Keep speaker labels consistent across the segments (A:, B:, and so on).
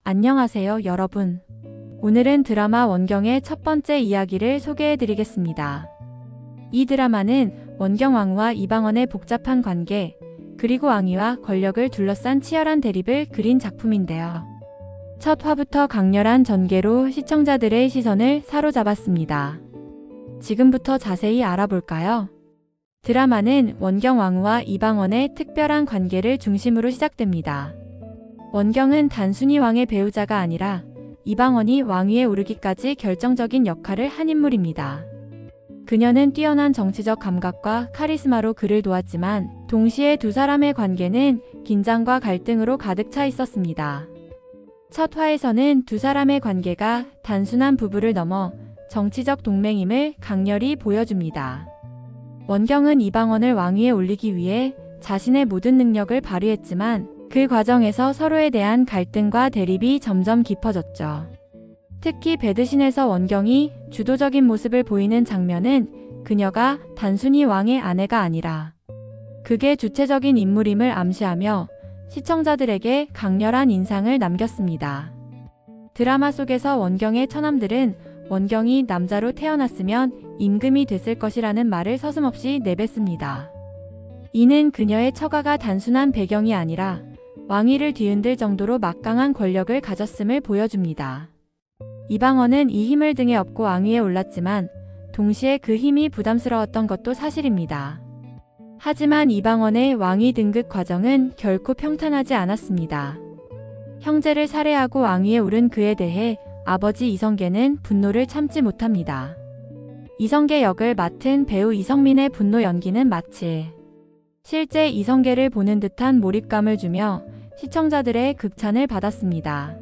A: 안녕하세요, 여러분. 오늘은 드라마 원경의 첫 번째 이야기를 소개해 드리겠습니다. 이 드라마는 원경 왕후와 이방원의 복잡한 관계, 그리고 왕위와 권력을 둘러싼 치열한 대립을 그린 작품인데요. 첫 화부터 강렬한 전개로 시청자들의 시선을 사로잡았습니다. 지금부터 자세히 알아볼까요? 드라마는 원경 왕후와 이방원의 특별한 관계를 중심으로 시작됩니다. 원경은 단순히 왕의 배우자가 아니라 이방원이 왕위에 오르기까지 결정적인 역할을 한 인물입니다. 그녀는 뛰어난 정치적 감각과 카리스마로 그를 도왔지만 동시에 두 사람의 관계는 긴장과 갈등으로 가득 차 있었습니다. 첫 화에서는 두 사람의 관계가 단순한 부부를 넘어 정치적 동맹임을 강렬히 보여줍니다. 원경은 이방원을 왕위에 올리기 위해 자신의 모든 능력을 발휘했지만 그 과정에서 서로에 대한 갈등과 대립이 점점 깊어졌죠. 특히 배드신에서 원경이 주도적인 모습을 보이는 장면은 그녀가 단순히 왕의 아내가 아니라 극의 주체적인 인물임을 암시하며 시청자들에게 강렬한 인상을 남겼습니다. 드라마 속에서 원경의 처남들은 원경이 남자로 태어났으면 임금이 됐을 것이라는 말을 서슴없이 내뱉습니다. 이는 그녀의 처가가 단순한 배경이 아니라 왕위를 뒤흔들 정도로 막강한 권력을 가졌음을 보여줍니다. 이방원은 이 힘을 등에 업고 왕위에 올랐지만 동시에 그 힘이 부담스러웠던 것도 사실입니다. 하지만 이방원의 왕위 등극 과정은 결코 평탄하지 않았습니다. 형제를 살해하고 왕위에 오른 그에 대해 아버지 이성계는 분노를 참지 못합니다. 이성계 역을 맡은 배우 이성민의 분노 연기는 마치 실제 이성계를 보는 듯한 몰입감을 주며 시청자들의 극찬을 받았습니다.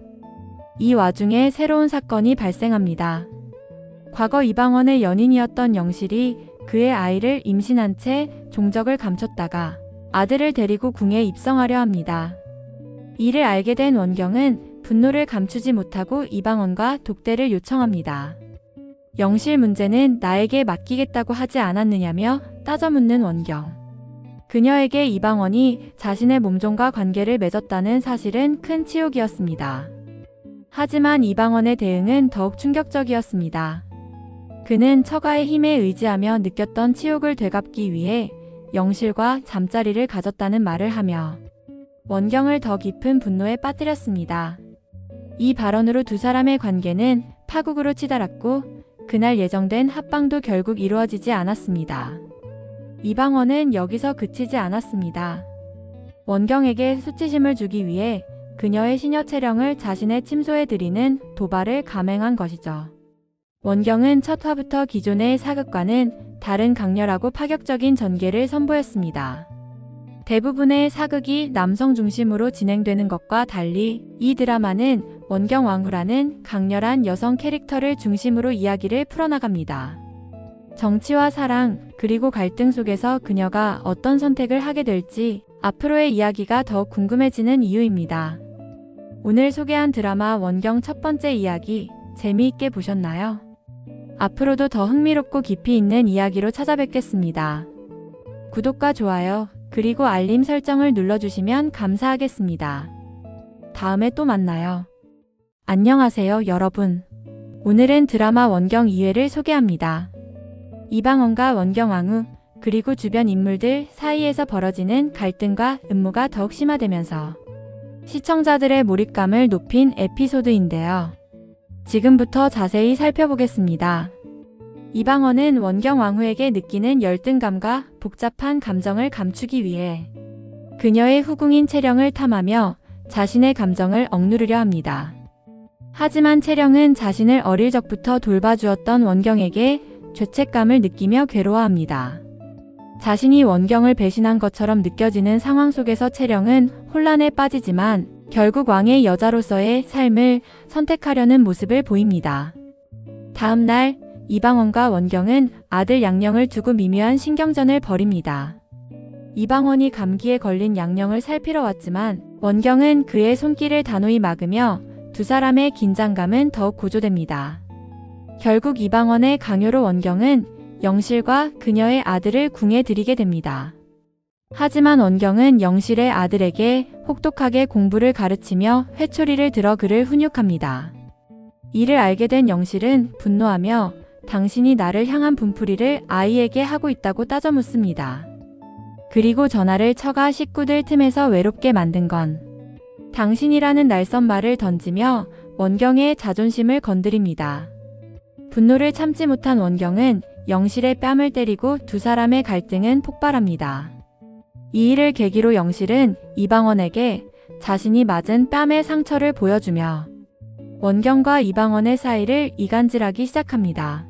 A: 이 와중에 새로운 사건이 발생합니다. 과거 이방원의 연인이었던 영실이 그의 아이를 임신한 채 종적을 감췄다가 아들을 데리고 궁에 입성하려 합니다. 이를 알게 된 원경은 분노를 감추지 못하고 이방원과 독대를 요청합니다. 영실 문제는 나에게 맡기겠다고 하지 않았느냐며 따져묻는 원경. 그녀에게 이방원이 자신의 몸종과 관계를 맺었다는 사실은 큰 치욕이었습니다. 하지만 이방원의 대응은 더욱 충격적이었습니다. 그는 처가의 힘에 의지하며 느꼈던 치욕을 되갚기 위해 영실과 잠자리를 가졌다는 말을 하며 원경을 더 깊은 분노에 빠뜨렸습니다. 이 발언으로 두 사람의 관계는 파국으로 치달았고 그날 예정된 합방도 결국 이루어지지 않았습니다. 이방원은 여기서 그치지 않았습니다. 원경에게 수치심을 주기 위해 그녀의 시녀 채령을 자신의 침소에 들이는 도발을 감행한 것이죠. 원경은 첫 화부터 기존의 사극과는 다른 강렬하고 파격적인 전개를 선보였습니다. 대부분의 사극이 남성 중심으로 진행되는 것과 달리 이 드라마는 원경 왕후라는 강렬한 여성 캐릭터를 중심으로 이야기를 풀어나갑니다. 정치와 사랑, 그리고 갈등 속에서 그녀가 어떤 선택을 하게 될지 앞으로의 이야기가 더욱 궁금해지는 이유입니다. 오늘 소개한 드라마 원경 첫 번째 이야기 재미있게 보셨나요? 앞으로도 더 흥미롭고 깊이 있는 이야기로 찾아뵙겠습니다. 구독과 좋아요, 그리고 알림 설정을 눌러주시면 감사하겠습니다. 다음에 또 만나요. 안녕하세요, 여러분. 오늘은 드라마 원경 2회를 소개합니다. 이방원과 원경 왕후, 그리고 주변 인물들 사이에서 벌어지는 갈등과 음모가 더욱 심화되면서 시청자들의 몰입감을 높인 에피소드인데요. 지금부터 자세히 살펴보겠습니다. 이방원은 원경 왕후에게 느끼는 열등감과 복잡한 감정을 감추기 위해 그녀의 후궁인 채령을 탐하며 자신의 감정을 억누르려 합니다. 하지만 채령은 자신을 어릴 적부터 돌봐주었던 원경에게 죄책감을 느끼며 괴로워합니다. 자신이 원경을 배신한 것처럼 느껴지는 상황 속에서 채령은 혼란에 빠지지만 결국 왕의 여자로서의 삶을 선택하려는 모습을 보입니다. 다음 날 이방원과 원경은 아들 양령을 두고 미묘한 신경전을 벌입니다. 이방원이 감기에 걸린 양령을 살피러 왔지만 원경은 그의 손길을 단호히 막으며 두 사람의 긴장감은 더욱 고조됩니다. 결국 이방원의 강요로 원경은 영실과 그녀의 아들을 궁에 들이게 됩니다. 하지만 원경은 영실의 아들에게 혹독하게 공부를 가르치며 회초리를 들어 그를 훈육합니다. 이를 알게 된 영실은 분노하며 당신이 나를 향한 분풀이를 아이에게 하고 있다고 따져 묻습니다. 그리고 전화를 쳐가 식구들 틈에서 외롭게 만든 건 당신이라는 날선 말을 던지며 원경의 자존심을 건드립니다. 분노를 참지 못한 원경은 영실의 뺨을 때리고 두 사람의 갈등은 폭발합니다. 이 일을 계기로 영실은 이방원에게 자신이 맞은 뺨의 상처를 보여주며 원경과 이방원의 사이를 이간질하기 시작합니다.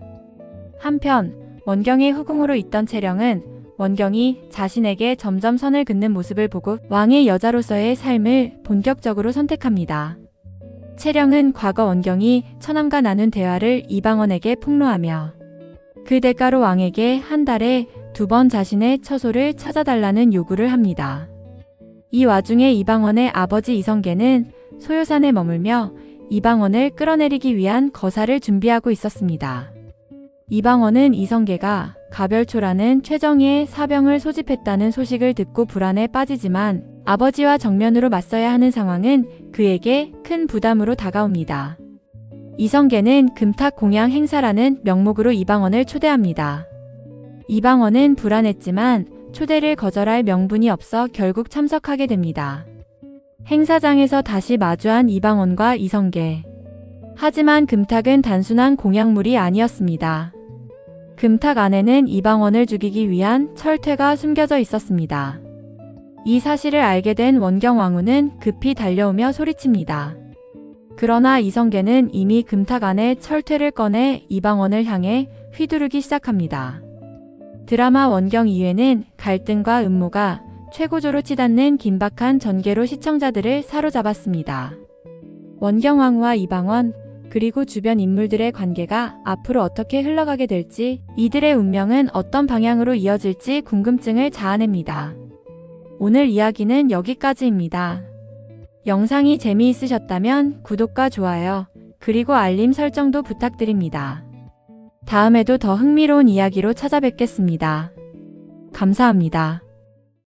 A: 한편 원경의 후궁으로 있던 채령은 원경이 자신에게 점점 선을 긋는 모습을 보고 왕의 여자로서의 삶을 본격적으로 선택합니다. 채령은 과거 원경이 처남과 나눈 대화를 이방원에게 폭로하며 그 대가로 왕에게 한 달에 2번 자신의 처소를 찾아달라는 요구를 합니다. 이 와중에 이방원의 아버지 이성계는 소요산에 머물며 이방원을 끌어내리기 위한 거사를 준비하고 있었습니다. 이방원은 이성계가 가별초라는 최정예의 사병을 소집했다는 소식을 듣고 불안에 빠지지만 아버지와 정면으로 맞서야 하는 상황은 그에게 큰 부담으로 다가옵니다. 이성계는 금탁 공양 행사라는 명목으로 이방원을 초대합니다. 이방원은 불안했지만 초대를 거절할 명분이 없어 결국 참석하게 됩니다. 행사장에서 다시 마주한 이방원과 이성계. 하지만 금탁은 단순한 공약물이 아니었습니다. 금탁 안에는 이방원을 죽이기 위한 철퇴가 숨겨져 있었습니다. 이 사실을 알게 된 원경 왕후는 급히 달려오며 소리칩니다. 그러나 이성계는 이미 금탁 안에 철퇴를 꺼내 이방원을 향해 휘두르기 시작합니다. 드라마 원경 2회는 갈등과 음모가 최고조로 치닫는 긴박한 전개로 시청자들을 사로잡았습니다. 원경 왕후와 이방원, 그리고 주변 인물들의 관계가 앞으로 어떻게 흘러가게 될지, 이들의 운명은 어떤 방향으로 이어질지 궁금증을 자아냅니다. 오늘 이야기는 여기까지입니다. 영상이 재미있으셨다면 구독과 좋아요, 그리고 알림 설정도 부탁드립니다. 다음에도 더 흥미로운 이야기로 찾아뵙겠습니다. 감사합니다.